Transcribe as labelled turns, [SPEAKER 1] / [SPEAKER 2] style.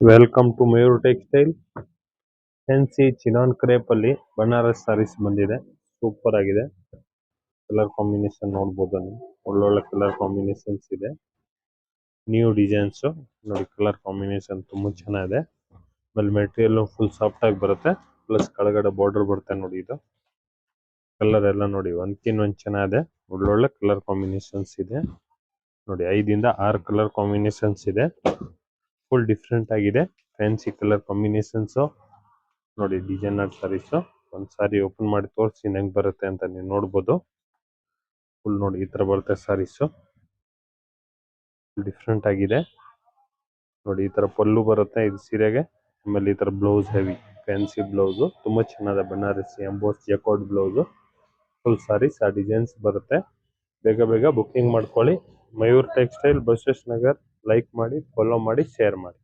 [SPEAKER 1] Welcome to Mayur textile. Fancy chinon crepe ಅಲ್ಲಿ ಬನಾರಸ್ ಸಾರೀಸ್ ಬಂದಿದೆ. Super ಆಗಿದೆ. ಕಲರ್ ಕಾಂಬಿನೇಷನ್ ನೋಡಬಹುದು ನೀವು. ಒಳ್ಳೊಳ್ಳೆ ಕಲರ್ ಕಾಂಬಿನೇಷನ್ಸ್ ಇದೆ. ನ್ಯೂ ಡಿಸೈನ್ಸ್ ನೋಡಿ. ಕಲರ್ ಕಾಂಬಿನೇಷನ್ ತುಂಬಾ ಚೆನ್ನಾಗಿದೆ. ಆಮೇಲೆ ಮೆಟೀರಿಯಲ್ ಫುಲ್ ಸಾಫ್ಟ್ ಆಗಿ ಬರುತ್ತೆ. ಪ್ಲಸ್ ಕೆಳಗಡೆ ಬಾರ್ಡರ್ ಬರುತ್ತೆ ನೋಡಿ. ಇದು ಕಲರ್ ಎಲ್ಲ ನೋಡಿ ಒಂದ್ಕಿನ್ ಒಂದ್ ಚೆನ್ನಾಗಿದೆ. ಒಳ್ಳೊಳ್ಳೆ ಕಲರ್ ಕಾಂಬಿನೇಷನ್ಸ್ ಇದೆ ನೋಡಿ. 5 ಇಂದ 6 ಕಲರ್ ಕಾಂಬಿನೇಷನ್ಸ್ ಇದೆ. ಫುಲ್ ಡಿಫ್ರೆಂಟ್ ಆಗಿದೆ. ಫ್ಯಾನ್ಸಿ ಕಲರ್ ಕಾಂಬಿನೇಷನ್ಸ್ ನೋಡಿ. ಡಿಸೈನರ್ ಸಾರೀಸ್. ಒಂದ್ ಸಾರಿ ಓಪನ್ ಮಾಡಿ ತೋರಿಸಿ ಹೆಂಗ್ ಬರುತ್ತೆ ಅಂತ ನೀವು ನೋಡ್ಬೋದು. ಫುಲ್ ನೋಡಿ ಈ ತರ ಬರುತ್ತೆ ಸಾರೀಸ್. ಡಿಫ್ರೆಂಟ್ ಆಗಿದೆ ನೋಡಿ. ಈ ತರ ಪಲ್ಲು ಬರುತ್ತೆ ಇದು ಸೀರೆಗೆ. ಆಮೇಲೆ ಈ ತರ ಬ್ಲೌಸ್ ಹೆವಿ ಫ್ಯಾನ್ಸಿ ಬ್ಲೌಸ್ ತುಂಬಾ ಚೆನ್ನಾಗಿದೆ. Banarasi emboss jacquard blouse. Full saris ಆ ಡಿಸೈನ್ಸ್ ಬರುತ್ತೆ. ಬೇಗ ಬೇಗ ಬುಕ್ಕಿಂಗ್ ಮಾಡ್ಕೊಳ್ಳಿ. ಮಯೂರ್ ಟೆಕ್ಸ್ಟೈಲ್, ಬಸವೇಶ್ವರ ನಗರ್. ಲೈಕ್ ಮಾಡಿ, ಫಾಲೋ ಮಾಡಿ, ಶೇರ್ ಮಾಡಿ.